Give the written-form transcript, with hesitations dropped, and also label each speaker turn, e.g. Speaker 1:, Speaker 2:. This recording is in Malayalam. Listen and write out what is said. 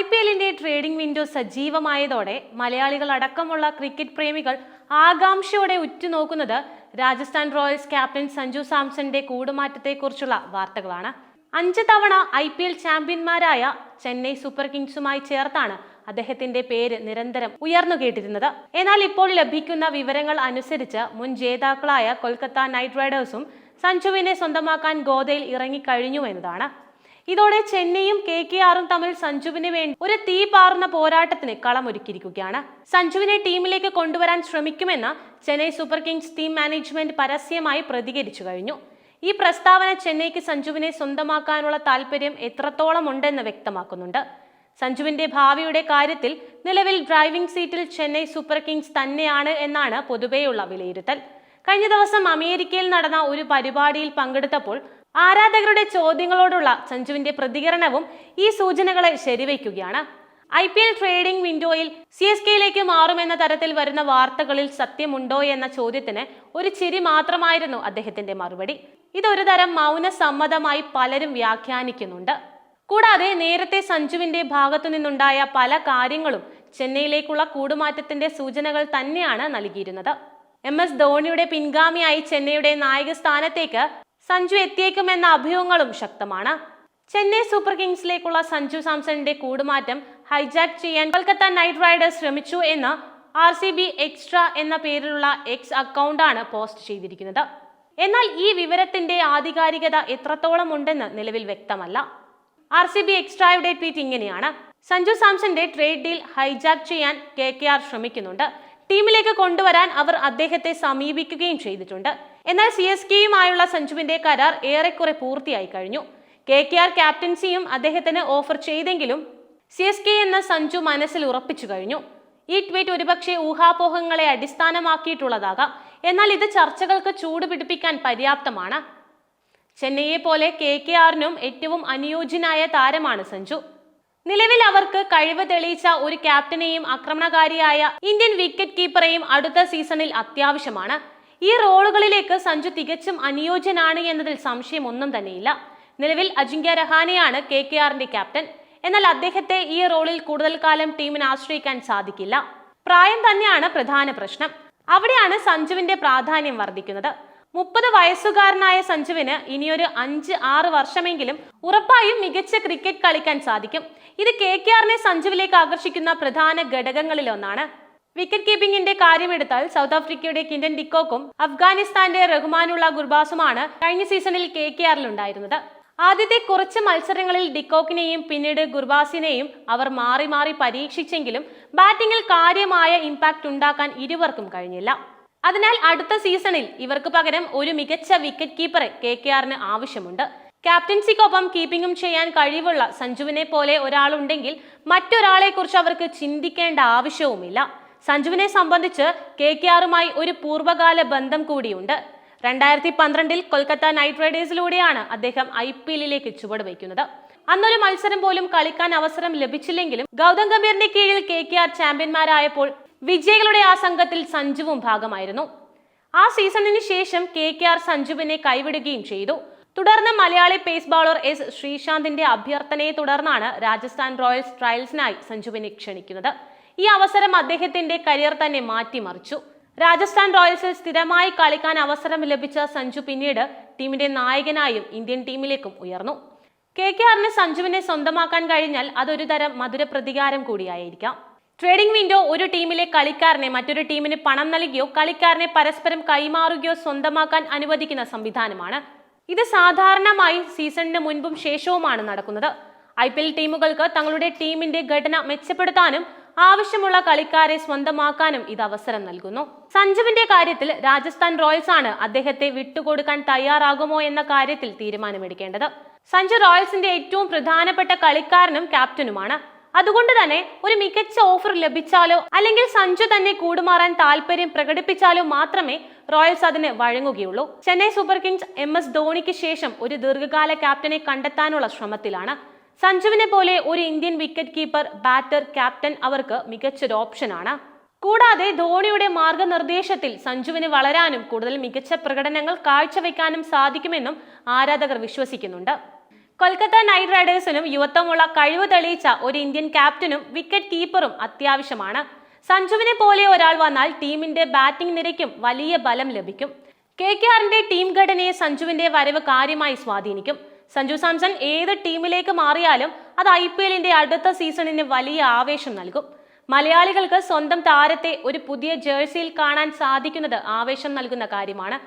Speaker 1: IPLന്റെ ട്രേഡിംഗ് വിൻഡോ സജീവമായതോടെ മലയാളികൾ അടക്കമുള്ള ക്രിക്കറ്റ് പ്രേമികൾ ആകാംക്ഷയോടെ ഉറ്റുനോക്കുന്നത് രാജസ്ഥാൻ റോയൽസ് ക്യാപ്റ്റൻ സഞ്ജു സാംസന്റെ കൂടുമാറ്റത്തെക്കുറിച്ചുള്ള വാർത്തകളാണ്. 5 തവണ IPL ചാമ്പ്യന്മാരായ ചെന്നൈ സൂപ്പർ കിങ്സുമായി ചേർത്താണ് അദ്ദേഹത്തിന്റെ പേര് നിരന്തരം ഉയർന്നു കേട്ടിരുന്നത്. എന്നാൽ ഇപ്പോൾ ലഭിക്കുന്ന വിവരങ്ങൾ അനുസരിച്ച് മുൻ ജേതാക്കളായ കൊൽക്കത്ത നൈറ്റ് റൈഡേഴ്സും സഞ്ജുവിനെ സ്വന്തമാക്കാൻ ഗോദയിൽ ഇറങ്ങിക്കഴിഞ്ഞു എന്നതാണ്. ഇതോടെ ചെന്നൈയും KKRും തമ്മിൽ സഞ്ജുവിന് വേണ്ടി ഒരു തീ പാറുന്ന പോരാട്ടത്തിന് കളമൊരുക്കിയിരിക്കുകയാണ്. സഞ്ജുവിനെ ടീമിലേക്ക് കൊണ്ടുവരാൻ ശ്രമിക്കുമെന്ന് Chennai super Kings team management പരസ്യമായി പ്രതികരിച്ചു കഴിഞ്ഞു. ഈ പ്രസ്താവന ചെന്നൈക്ക് സഞ്ജുവിനെ സ്വന്തമാക്കാനുള്ള താല്പര്യം എത്രത്തോളം ഉണ്ടെന്ന് വ്യക്തമാക്കുന്നുണ്ട്. സഞ്ജുവിന്റെ ഭാവിയുടെ കാര്യത്തിൽ നിലവിൽ ഡ്രൈവിംഗ് സീറ്റിൽ ചെന്നൈ സൂപ്പർ കിങ്സ് തന്നെയാണ് എന്നാണ് പൊതുവെയുള്ള വിലയിരുത്തൽ. കഴിഞ്ഞ ദിവസം അമേരിക്കയിൽ നടന്ന ഒരു പരിപാടിയിൽ പങ്കെടുത്തപ്പോൾ ആരാധകരുടെ ചോദ്യങ്ങളോടുള്ള സഞ്ജുവിന്റെ പ്രതികരണവും ഈ സൂചനകളെ ശരിവയ്ക്കുകയാണ്. IPL ട്രേഡിംഗ് വിൻഡോയിൽ CSKയിലേക്ക് മാറുമെന്ന തരത്തിൽ വരുന്ന വാർത്തകളിൽ സത്യമുണ്ടോ എന്ന ചോദ്യത്തിന് ഒരു ചിരി മാത്രമായിരുന്നു അദ്ദേഹത്തിന്റെ മറുപടി. ഇതൊരു തരം മൗന സമ്മതമായി പലരും വ്യാഖ്യാനിക്കുന്നുണ്ട്. കൂടാതെ നേരത്തെ സഞ്ജുവിന്റെ ഭാഗത്തു നിന്നുണ്ടായ പല കാര്യങ്ങളും ചെന്നൈയിലേക്കുള്ള കൂടുമാറ്റത്തിന്റെ സൂചനകൾ തന്നെയാണ് നൽകിയിരുന്നത്. MS ധോണിയുടെ പിൻഗാമിയായി ചെന്നൈയുടെ നായക സ്ഥാനത്തേക്ക് സഞ്ജു എത്തിയേക്കുമെന്ന അഭ്യൂഹങ്ങളും ശക്തമാണ്. ചെന്നൈ സൂപ്പർ കിങ്സിലേക്കുള്ള സഞ്ജു സാംസന്റെ കൂടുമാറ്റം ഹൈജാക്ക് ചെയ്യാൻ കൊൽക്കത്ത നൈറ്റ് റൈഡേഴ്സ് ശ്രമിച്ചു എന്ന് RCB എക്സ്ട്രാ എന്ന പേരിലുള്ള X അക്കൗണ്ടാണ് പോസ്റ്റ് ചെയ്തിരിക്കുന്നത്. എന്നാൽ ഈ വിവരത്തിന്റെ ആധികാരികത എത്രത്തോളം ഉണ്ടെന്ന് നിലവിൽ വ്യക്തമല്ല. RCB എക്സ്ട്രായുടെ ട്വീറ്റ് ഇങ്ങനെയാണ്: സഞ്ജു സാംസന്റെ ട്രേഡ് ഡീൽ ഹൈജാക്ക് ചെയ്യാൻ KKR ശ്രമിക്കുന്നുണ്ട്. ടീമിലേക്ക് കൊണ്ടുവരാൻ അവർ അദ്ദേഹത്തെ സമീപിക്കുകയും ചെയ്തിട്ടുണ്ട്. എന്നാൽ CSKയുമായുള്ള സഞ്ജുവിന്റെ കരാർ ഏറെക്കുറെ പൂർത്തിയായി കഴിഞ്ഞു. KKR ക്യാപ്റ്റൻസിയും അദ്ദേഹത്തിന് ഓഫർ ചെയ്തെങ്കിലും CSK എന്ന സഞ്ജു മനസ്സിൽ ഉറപ്പിച്ചു കഴിഞ്ഞു. ഈ ട്വീറ്റ് ഒരുപക്ഷെ ഊഹാപോഹങ്ങളെ അടിസ്ഥാനമാക്കിയിട്ടുള്ളതാകാം. എന്നാൽ ഇത് ചർച്ചകൾക്ക് ചൂട് പിടിപ്പിക്കാൻ പര്യാപ്തമാണ്. ചെന്നൈയെ പോലെ KKRനും ഏറ്റവും അനുയോജ്യനായ താരമാണ് സഞ്ജു. നിലവിൽ അവർക്ക് കഴിവ് തെളിയിച്ച ഒരു ക്യാപ്റ്റനെയും ആക്രമണകാരിയായ ഇന്ത്യൻ വിക്കറ്റ് കീപ്പറെയും അടുത്ത സീസണിൽ അത്യാവശ്യമാണ്. ഈ റോളുകളിലേക്ക് സഞ്ജു തികച്ചും അനുയോജ്യനാണ് എന്നതിൽ സംശയമൊന്നും തന്നെയില്ല. നിലവിൽ അജിങ്ക്യ രഹാനെയാണ് KKRന്റെ ക്യാപ്റ്റൻ. എന്നാൽ അദ്ദേഹത്തെ ഈ റോളിൽ കൂടുതൽ കാലം ടീമിന് ആശ്രയിക്കാൻ സാധിക്കില്ല. പ്രായം തന്നെയാണ് പ്രധാന പ്രശ്നം. അവിടെയാണ് സഞ്ജുവിന്റെ പ്രാധാന്യം വർദ്ധിക്കുന്നത്. 30 വയസ്സുകാരനായ സഞ്ജുവിന് ഇനിയൊരു 5-6 വർഷമെങ്കിലും ഉറപ്പായും മികച്ച ക്രിക്കറ്റ് കളിക്കാൻ സാധിക്കും. ഇത് KKRനെ സഞ്ജുവിലേക്ക് ആകർഷിക്കുന്ന പ്രധാന ഘടകങ്ങളിൽ ഒന്നാണ്. വിക്കറ്റ് കീപ്പിംഗിന്റെ കാര്യമെടുത്താൽ സൗത്ത് ആഫ്രിക്കയുടെ കിൻഡൻ ഡിക്കോക്കും അഫ്ഗാനിസ്ഥാന്റെ റഹ്മാനുള്ള ഗുർബാസുമാണ് കഴിഞ്ഞ സീസണിൽ KKRൽ ഉണ്ടായിരുന്നത്. ആദ്യത്തെ കുറച്ച് മത്സരങ്ങളിൽ ഡിക്കോക്കിനെയും പിന്നീട് ഗുർബാസിനെയും അവർ മാറി മാറി പരീക്ഷിച്ചെങ്കിലും ബാറ്റിംഗിൽ കാര്യമായ ഇമ്പാക്ട് ഉണ്ടാക്കാൻ ഇരുവർക്കും കഴിഞ്ഞില്ല. അതിനാൽ അടുത്ത സീസണിൽ ഇവർക്ക് പകരം ഒരു മികച്ച വിക്കറ്റ് കീപ്പറെ KKRന് ആവശ്യമുണ്ട്. ക്യാപ്റ്റൻസിക്കൊപ്പം കീപ്പിംഗും ചെയ്യാൻ കഴിവുള്ള സഞ്ജുവിനെ പോലെ ഒരാളുണ്ടെങ്കിൽ മറ്റൊരാളെ കുറിച്ച് അവർക്ക് ചിന്തിക്കേണ്ട ആവശ്യവുമില്ല. സഞ്ജുവിനെ സംബന്ധിച്ച് KKRുമായി ഒരു പൂർവ്വകാല ബന്ധം കൂടിയുണ്ട്. 2012 കൊൽക്കത്ത നൈറ്റ് റൈഡേഴ്സിലൂടെയാണ് അദ്ദേഹം IPLലേക്ക് ചുവടുവയ്ക്കുന്നത്. അന്നൊരു മത്സരം പോലും കളിക്കാൻ അവസരം ലഭിച്ചില്ലെങ്കിലും ഗൗതം ഗംഭീറിന്റെ കീഴിൽ KKR ചാമ്പ്യന്മാരായപ്പോൾ വിജയികളുടെ ആ സംഘത്തിൽ സഞ്ജുവും ഭാഗമായിരുന്നു. ആ സീസണിന് ശേഷം KKR സഞ്ജുവിനെ കൈവിടുകയും ചെയ്തു. തുടർന്ന് മലയാളി പേസ് ബൗളർ S ശ്രീശാന്തിന്റെ അഭ്യർത്ഥനയെ തുടർന്നാണ് രാജസ്ഥാൻ റോയൽസ് ട്രയൽസിനായി സഞ്ജുവിനെ ക്ഷണിക്കുന്നത്. ഈ അവസരം അദ്ദേഹത്തിന്റെ കരിയർ തന്നെ മാറ്റിമറിച്ചു. രാജസ്ഥാൻ റോയൽസിൽ സ്ഥിരമായി കളിക്കാൻ അവസരം ലഭിച്ച സഞ്ജു പിന്നീട് ടീമിന്റെ നായകനായും ഇന്ത്യൻ ടീമിലേക്കും ഉയർന്നു. KKRന് സഞ്ജുവിനെ സ്വന്തമാക്കാൻ കഴിഞ്ഞാൽ അതൊരു തരം മധുര പ്രതികാരം കൂടിയായിരിക്കാം. ട്രേഡിംഗ് വിൻഡോ ഒരു ടീമിലെ കളിക്കാരനെ മറ്റൊരു ടീമിന് പണം നൽകിയോ കളിക്കാരനെ പരസ്പരം കൈമാറുകയോ സ്വന്തമാക്കാൻ അനുവദിക്കുന്ന സംവിധാനമാണ്. ഇത് സാധാരണമായി സീസണിന് മുൻപും ശേഷവുമാണ് നടക്കുന്നത്. IPL ടീമുകൾക്ക് തങ്ങളുടെ ടീമിന്റെ ഘടന മെച്ചപ്പെടുത്താനും ആവശ്യമുള്ള കളിക്കാരെ സ്വന്തമാക്കാനും ഇത് അവസരം നൽകുന്നു. സഞ്ജുവിന്റെ കാര്യത്തിൽ രാജസ്ഥാൻ റോയൽസ് ആണ് അദ്ദേഹത്തെ വിട്ടുകൊടുക്കാൻ തയ്യാറാകുമോ എന്ന കാര്യത്തിൽ തീരുമാനമെടുക്കേണ്ടത്. സഞ്ജു റോയൽസിന്റെ ഏറ്റവും പ്രധാനപ്പെട്ട കളിക്കാരനും ക്യാപ്റ്റനുമാണ്. അതുകൊണ്ട് തന്നെ ഒരു മികച്ച ഓഫർ ലഭിച്ചാലോ അല്ലെങ്കിൽ സഞ്ജു തന്നെ കൂടുമാറാൻ താല്പര്യം പ്രകടിപ്പിച്ചാലോ മാത്രമേ റോയൽസ് അതിന് വഴങ്ങുകയുള്ളൂ. ചെന്നൈ സൂപ്പർ കിങ്സ് MS ധോണിക്ക് ശേഷം ഒരു ദീർഘകാല ക്യാപ്റ്റനെ കണ്ടെത്താനുള്ള ശ്രമത്തിലാണ്. സഞ്ജുവിനെ പോലെ ഒരു Indian wicket keeper, batter, captain അവർക്ക് മികച്ചൊരു ഓപ്ഷനാണ്. കൂടാതെ ധോണിയുടെ മാർഗനിർദ്ദേശത്തിൽ സഞ്ജുവിന് വളരാനും കൂടുതൽ മികച്ച പ്രകടനങ്ങൾ കാഴ്ചവെക്കാനും സാധിക്കുമെന്നും ആരാധകർ വിശ്വസിക്കുന്നുണ്ട്. കൊൽക്കത്ത നൈറ്റ് റൈഡേഴ്സിനും യുവത്വമുള്ള കഴിവ് തെളിയിച്ച ഒരു ഇന്ത്യൻ ക്യാപ്റ്റനും വിക്കറ്റ് കീപ്പറും അത്യാവശ്യമാണ്. സഞ്ജുവിനെ പോലെ ഒരാൾ വന്നാൽ ടീമിന്റെ ബാറ്റിംഗ് നിരയ്ക്കും വലിയ ബലം ലഭിക്കും. KKRന്റെ ടീം ഘടനയെ സഞ്ജുവിന്റെ വരവ് കാര്യമായി സ്വാധീനിക്കും. സഞ്ജു സാംസൺ ഏത് ടീമിലേക്ക് മാറിയാലും അത് IPLന്റെ അടുത്ത സീസണിന് വലിയ ആവേശം നൽകും. മലയാളികൾക്ക് സ്വന്തം താരത്തെ ഒരു പുതിയ ജേഴ്സിയിൽ കാണാൻ സാധിക്കുന്നത് ആവേശം നൽകുന്ന കാര്യമാണ്.